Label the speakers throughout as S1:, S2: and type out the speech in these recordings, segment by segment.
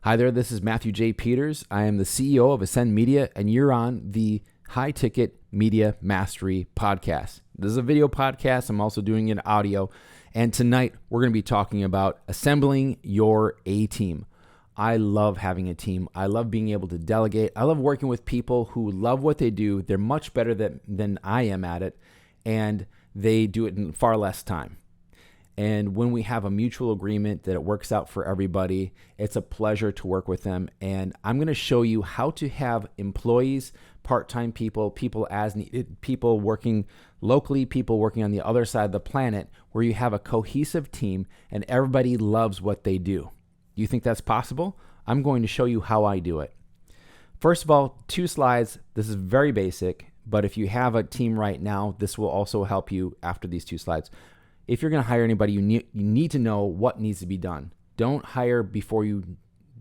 S1: Hi there, this is Matthew J. Peters. I am the CEO of Ascend Media, and you're on the High Ticket Media Mastery Podcast. This is a video podcast. I'm also doing it audio. And tonight, we're going to be talking about assembling your A-team. I love having a team. I love being able to delegate. I love working with people who love what they do. They're much better than I am at it, and they do it in far less time. And when we have a mutual agreement that it works out for everybody, it's a pleasure to work with them. And I'm going to show you how to have employees, part-time people, people as needed, people working locally, people working on the other side of the planet, where you have a cohesive team and everybody loves what they do. Do you think that's possible? I'm going to show you how I do it. First of all, 2 slides. This is very basic, but if you have a team right now, this will also help you after these 2 slides. If you're going to hire anybody, you need to know what needs to be done. Don't hire before you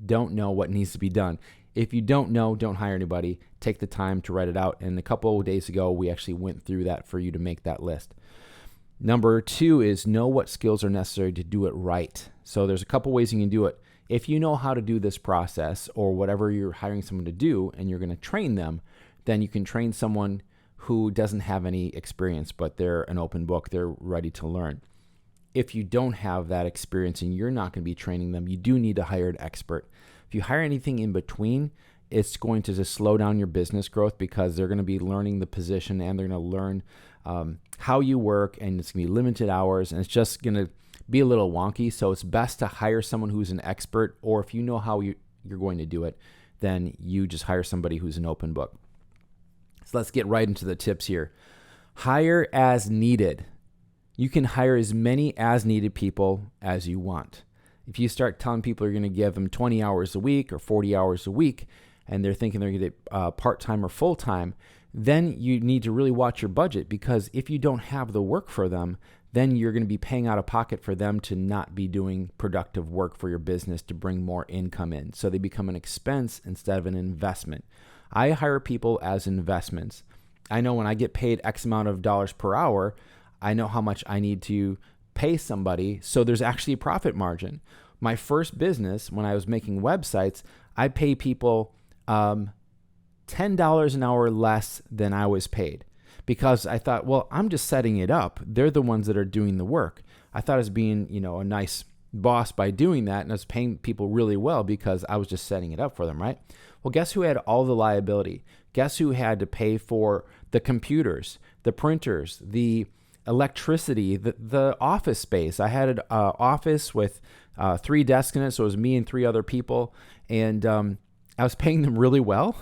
S1: don't know what needs to be done. If you don't know, don't hire anybody. Take the time to write it out. And a couple of days ago, we actually went through that for you to make that list. Number 2 is know what skills are necessary to do it right. So there's a couple ways you can do it. If you know how to do this process or whatever you're hiring someone to do and you're going to train them, then you can train someone who doesn't have any experience, but they're an open book, they're ready to learn. If you don't have that experience and you're not going to be training them, you do need to hire an expert. If you hire anything in between, it's going to just slow down your business growth because they're going to be learning the position and they're going to learn how you work, and it's going to be limited hours, and it's just going to be a little wonky. So it's best to hire someone who's an expert, or if you know how you're going to do it, then you just hire somebody who's an open book. So let's get right into the tips here. Hire as needed. You can hire as many as needed people as you want. If you start telling people you're going to give them 20 hours a week or 40 hours a week, and they're thinking they're going to get part-time or full-time, then you need to really watch your budget, because if you don't have the work for them, then you're going to be paying out of pocket for them to not be doing productive work for your business to bring more income in. So they become an expense instead of an investment. I hire people as investments. I know when I get paid X amount of dollars per hour, I know how much I need to pay somebody. So there's actually a profit margin. My first business, when I was making websites, I pay people $10 an hour less than I was paid, because I thought, well, I'm just setting it up. They're the ones that are doing the work. I thought I was being, a nice boss by doing that, and I was paying people really well because I was just setting it up for them, right? Well, guess who had all the liability? Guess who had to pay for the computers, the printers, the electricity, the office space? I had an office with 3 desks in it, so it was me and 3 other people, and I was paying them really well,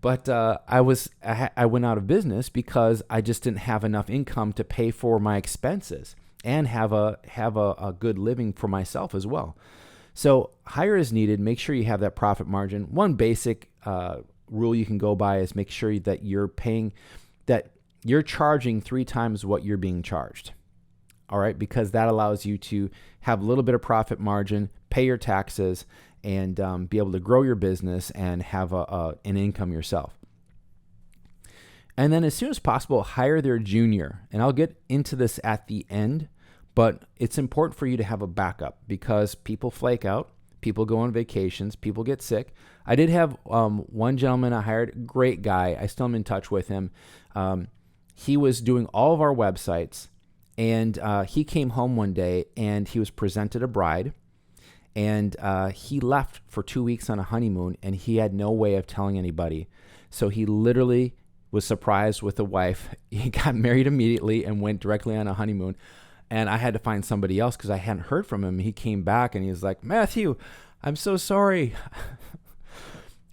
S1: but I went out of business because I just didn't have enough income to pay for my expenses and have a good living for myself as well. So hire as needed. Make sure you have that profit margin. One basic rule you can go by is make sure that you're charging 3 times what you're being charged. All right, because that allows you to have a little bit of profit margin, pay your taxes, and be able to grow your business and have an income yourself. And then as soon as possible, hire their junior. And I'll get into this at the end, but it's important for you to have a backup because people flake out, people go on vacations, people get sick. I did have one gentleman I hired, great guy. I still am in touch with him. He was doing all of our websites, and he came home one day and he was presented a bride, and he left for 2 weeks on a honeymoon, and he had no way of telling anybody. So he literally was surprised with a wife. He got married immediately and went directly on a honeymoon. And I had to find somebody else because I hadn't heard from him. He came back and he was like, Matthew, I'm so sorry.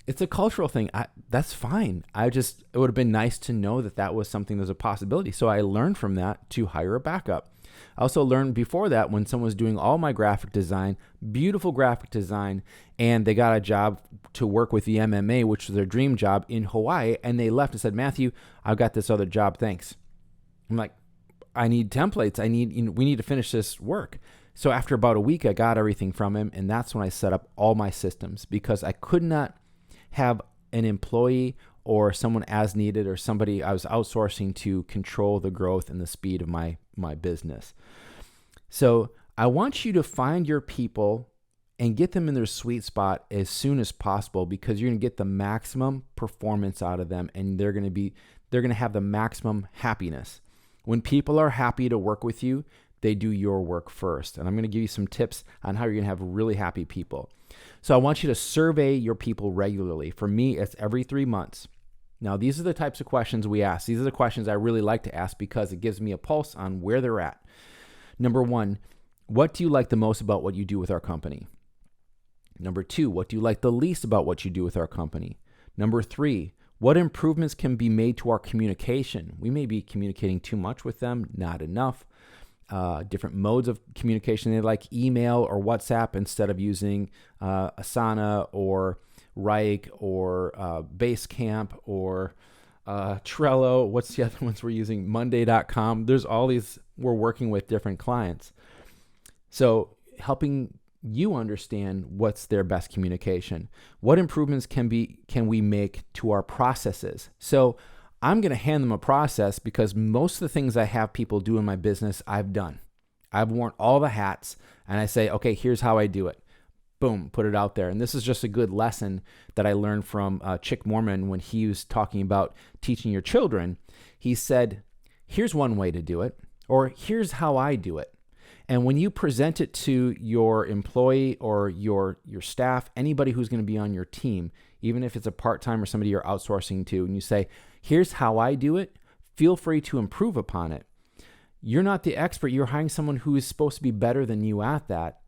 S1: It's a cultural thing. That's fine. It would have been nice to know that was something that was a possibility. So I learned from that to hire a backup. I also learned before that when someone was doing all my graphic design, beautiful graphic design, and they got a job to work with the MMA, which was their dream job in Hawaii, and they left and said, Matthew, I've got this other job, thanks. I'm like, I need templates. We need to finish this work. So after about a week, I got everything from him, and that's when I set up all my systems, because I could not have an employee or someone as needed or somebody I was outsourcing to control the growth and the speed of my business. So I want you to find your people and get them in their sweet spot as soon as possible, because you're going to get the maximum performance out of them, and they're going to have the maximum happiness. When people are happy to work with you, they do your work first. And I'm going to give you some tips on how you're going to have really happy people. So I want you to survey your people regularly. For me, it's every 3 months. Now, these are the types of questions we ask. These are the questions I really like to ask because it gives me a pulse on where they're at. Number 1, what do you like the most about what you do with our company? Number 2, what do you like the least about what you do with our company? Number 3, what improvements can be made to our communication? We may be communicating too much with them, not enough. Different modes of communication. They like email or WhatsApp instead of using Asana or Rike or Basecamp or Trello. What's the other ones we're using? Monday.com. There's all these. We're working with different clients. So helping you understand what's their best communication. What improvements can we make to our processes? So I'm going to hand them a process because most of the things I have people do in my business, I've done. I've worn all the hats, and I say, okay, here's how I do it. Boom, put it out there. And this is just a good lesson that I learned from Chick Mormon when he was talking about teaching your children. He said, here's one way to do it, or here's how I do it. And when you present it to your employee or your staff, anybody who's going to be on your team, even if it's a part-time or somebody you're outsourcing to, and you say, here's how I do it, feel free to improve upon it. You're not the expert. You're hiring someone who is supposed to be better than you at that.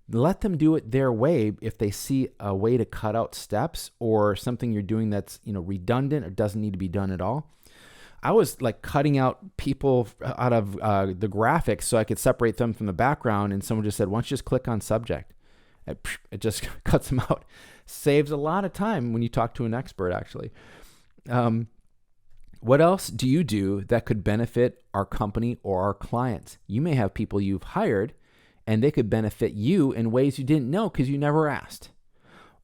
S1: Let them do it their way. If they see a way to cut out steps or something you're doing that's redundant or doesn't need to be done at all. I was like cutting out people out of the graphics so I could separate them from the background, and someone just said, why don't you just click on subject? It just cuts them out. Saves a lot of time when you talk to an expert, actually. What else do you do that could benefit our company or our clients? You may have people you've hired, and they could benefit you in ways you didn't know because you never asked.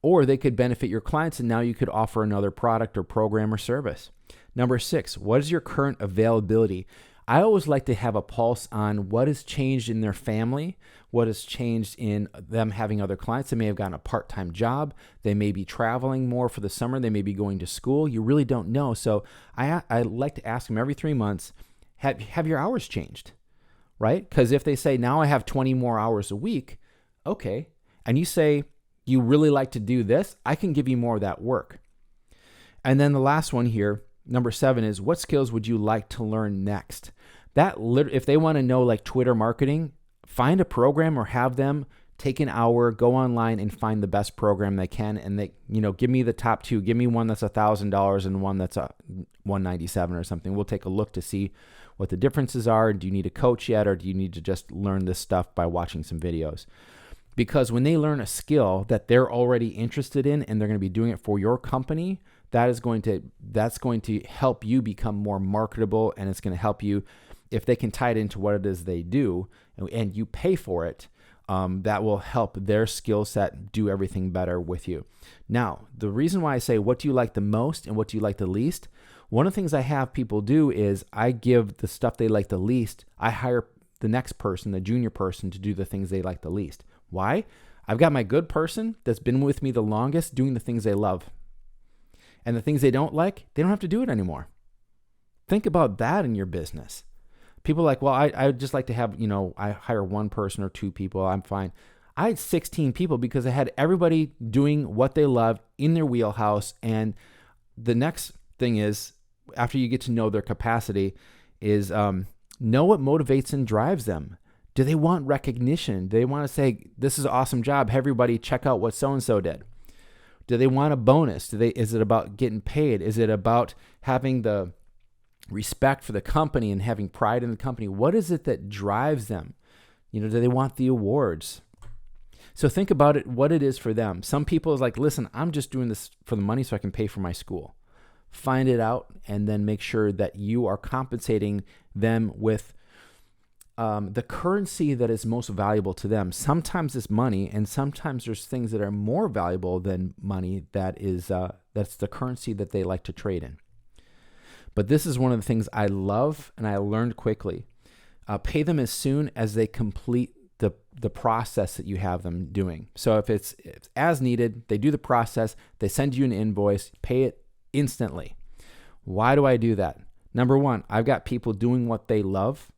S1: Or they could benefit your clients, and now you could offer another product or program or service. Number 6, what is your current availability? I always like to have a pulse on what has changed in their family, what has changed in them having other clients. They may have gotten a part-time job. They may be traveling more for the summer. They may be going to school. You really don't know. So I like to ask them every 3 months, have your hours changed, right? Because if they say, now I have 20 more hours a week, okay. And you say, you really like to do this, I can give you more of that work. And then the last one here, number 7, is what skills would you like to learn next? If they want to know like Twitter marketing, find a program or have them take an hour, go online and find the best program they can. And they, give me the top 2, give me one that's $1,000 and one that's $197 or something. We'll take a look to see what the differences are. Do you need a coach yet? Or do you need to just learn this stuff by watching some videos? Because when they learn a skill that they're already interested in and they're going to be doing it for your company, that's going to help you become more marketable, and it's going to help you if they can tie it into what it is they do and you pay for it. That will help their skill set do everything better with you. Now, the reason why I say what do you like the most and what do you like the least, one of the things I have people do is I give the stuff they like the least, I hire the next person, the junior person, to do the things they like the least. Why? I've got my good person that's been with me the longest doing the things they love. And the things they don't like, they don't have to do it anymore. Think about that in your business. People are like, well, I just like to have, I hire one person or 2 people. I'm fine. I had 16 people because I had everybody doing what they love in their wheelhouse. And the next thing is, after you get to know their capacity, is know what motivates and drives them. Do they want recognition? Do they want to say, this is an awesome job, everybody check out what so-and-so did? Do they want a bonus? Is it about getting paid? Is it about having the respect for the company and having pride in the company? What is it that drives them? Do they want the awards? So think about it, what it is for them. Some people is like, listen, I'm just doing this for the money so I can pay for my school. Find it out and then make sure that you are compensating them with the currency that is most valuable to them. Sometimes it's money, and sometimes there's things that are more valuable than money. That's the currency that they like to trade in. But this is one of the things I love, and I learned quickly. Pay them as soon as they complete the process that you have them doing. So if it's as needed, they do the process, they send you an invoice, pay it instantly. Why do I do that? Number one, I've got people doing what they love,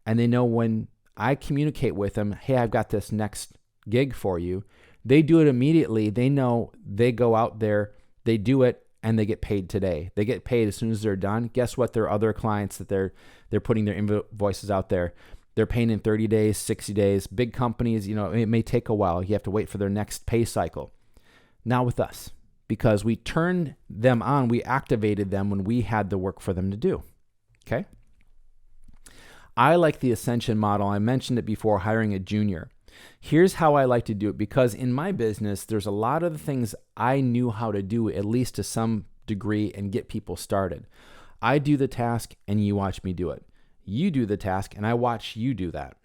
S1: and they know when I communicate with them, hey, I've got this next gig for you, they do it immediately. They know they go out there, they do it, and they get paid today. They get paid as soon as they're done. Guess what? There are other clients that they're putting their invoices out there. They're paying in 30 days, 60 days. Big companies, it may take a while. You have to wait for their next pay cycle. Not with us, because we turned them on. We activated them when we had the work for them to do. Okay? I like the Ascension model. I mentioned it before, hiring a junior. Here's how I like to do it, because in my business, there's a lot of the things I knew how to do, at least to some degree, and get people started. I do the task and you watch me do it. You do the task and I watch you do that.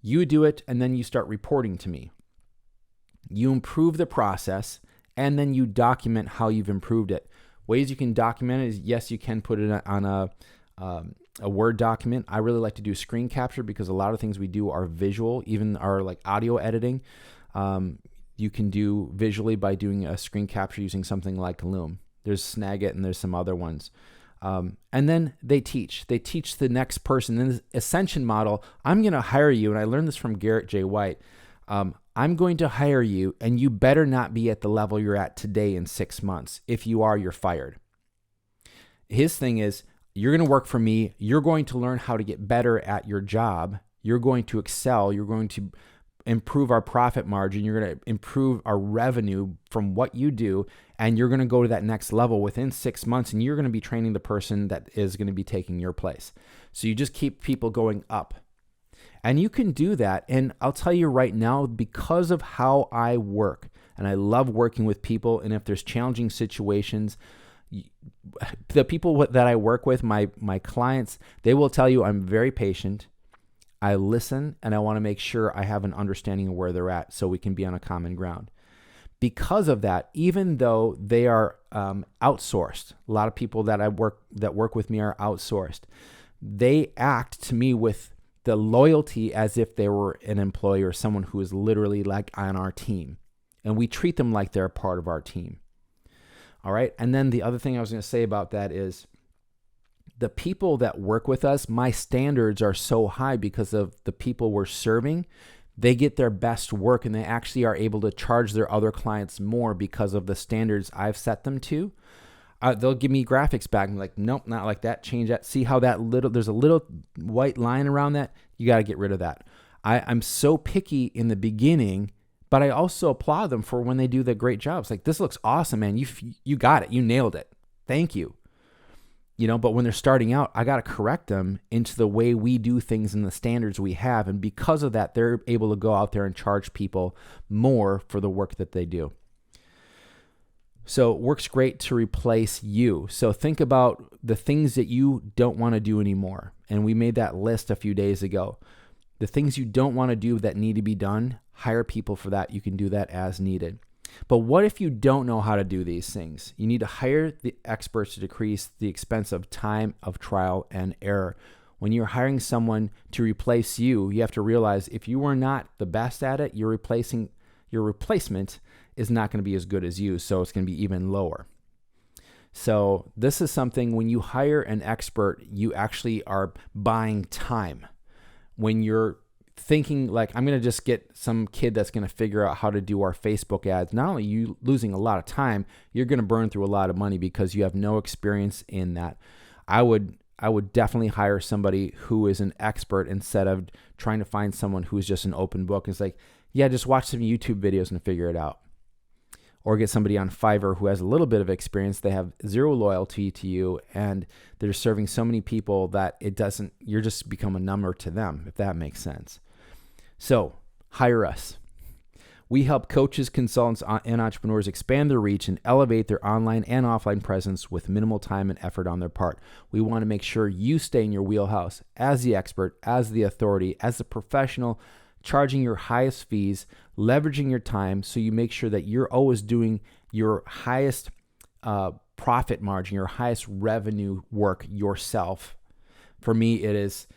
S1: You do it and then you start reporting to me. You improve the process and then you document how you've improved it. Ways you can document it is, yes, you can put it on a Word document. I really like to do screen capture because a lot of things we do are visual, even our like audio editing. You can do visually by doing a screen capture using something like Loom. There's Snagit and there's some other ones. And then they teach the next person. In the Ascension model, I'm going to hire you. And I learned this from Garrett J. White. I'm going to hire you and you better not be at the level you're at today in 6 months. If you are, you're fired. His thing is, you're going to work for me. You're going to learn how to get better at your job. You're going to excel. You're going to improve our profit margin. You're going to improve our revenue from what you do. And you're going to go to that next level within 6 months. And you're going to be training the person that is going to be taking your place. So you just keep people going up. And you can do that. And I'll tell you right now, because of how I work, and I love working with people. And if there's challenging situations, the people that I work with, my clients, they will tell you I'm very patient. I listen, and I want to make sure I have an understanding of where they're at so we can be on a common ground. Because of that, even though they are outsourced, a lot of people that work with me are outsourced. They act to me with the loyalty as if they were an employee or someone who is literally like on our team. And we treat them like they're a part of our team. All right. And then the other thing I was going to say about that is the people that work with us, my standards are so high because of the people we're serving. They get their best work and they actually are able to charge their other clients more because of the standards I've set them to. They'll give me graphics back and be like, nope, not like that. Change that. See how there's a little white line around that? You got to get rid of that. I'm so picky in the beginning, but I also applaud them for when they do the great jobs. Like, this looks awesome, man. You got it. You nailed it. Thank you. But when they're starting out, I got to correct them into the way we do things and the standards we have. And because of that, they're able to go out there and charge people more for the work that they do. So it works great to replace you. So think about the things that you don't want to do anymore. And we made that list a few days ago. The things you don't want to do that need to be done, hire people for that. You can do that as needed. But what if you don't know how to do these things? You need to hire the experts to decrease the expense of time, of trial, and error. When you're hiring someone to replace you, you have to realize if you are not the best at it, your replacement is not going to be as good as you, so it's going to be even lower. So this is something, when you hire an expert, you actually are buying time. When you're thinking like, I'm going to just get some kid that's going to figure out how to do our Facebook ads, not only are you losing a lot of time, you're going to burn through a lot of money because you have no experience in that. I would definitely hire somebody who is an expert instead of trying to find someone who's just an open book. It's like, yeah, just watch some YouTube videos and figure it out. Or get somebody on Fiverr who has a little bit of experience. They have zero loyalty to you and they're serving so many people that you're just become a number to them, if that makes sense. So hire us. We help coaches, consultants, and entrepreneurs expand their reach and elevate their online and offline presence with minimal time and effort on their part. We want to make sure you stay in your wheelhouse as the expert, as the authority, as the professional, charging your highest fees, leveraging your time so you make sure that you're always doing your highest profit margin, your highest revenue work yourself. For me, it is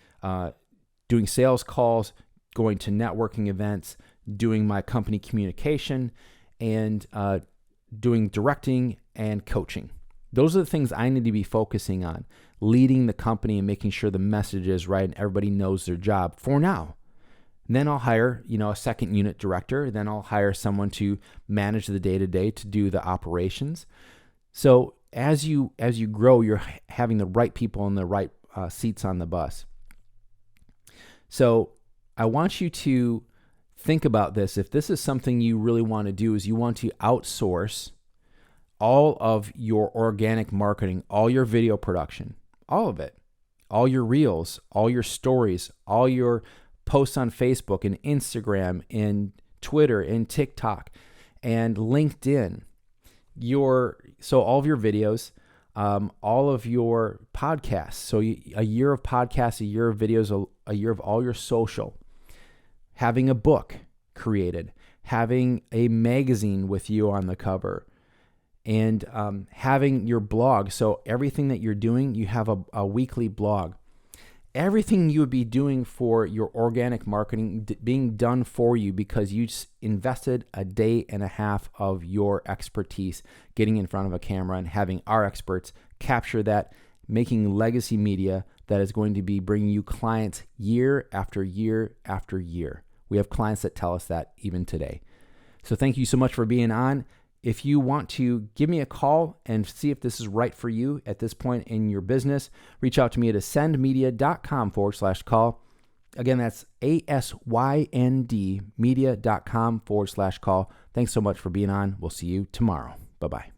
S1: doing sales calls, going to networking events, doing my company communication, and doing directing and coaching. Those are the things I need to be focusing on, leading the company and making sure the message is right and everybody knows their job for now. And then I'll hire, a second unit director. Then I'll hire someone to manage the day-to-day, to do the operations. So as you grow, you're having the right people in the right seats on the bus. So I want you to think about this. If this is something you really want to do, is you want to outsource all of your organic marketing, all your video production, all of it, all your reels, all your stories, all your posts on Facebook and Instagram and Twitter and TikTok and LinkedIn, so all of your videos, all of your podcasts. So a year of podcasts, a year of videos, a year of all your social, having a book created, having a magazine with you on the cover, and having your blog. So everything that you're doing, you have a weekly blog. Everything you would be doing for your organic marketing being done for you because you invested a day and a half of your expertise getting in front of a camera and having our experts capture that, making legacy media that is going to be bringing you clients year after year after year. We have clients that tell us that even today. So thank you so much for being on. If you want to give me a call and see if this is right for you at this point in your business, reach out to me at ascendmedia.com/call. Again, that's ASYND media.com/call. Thanks so much for being on. We'll see you tomorrow. Bye-bye.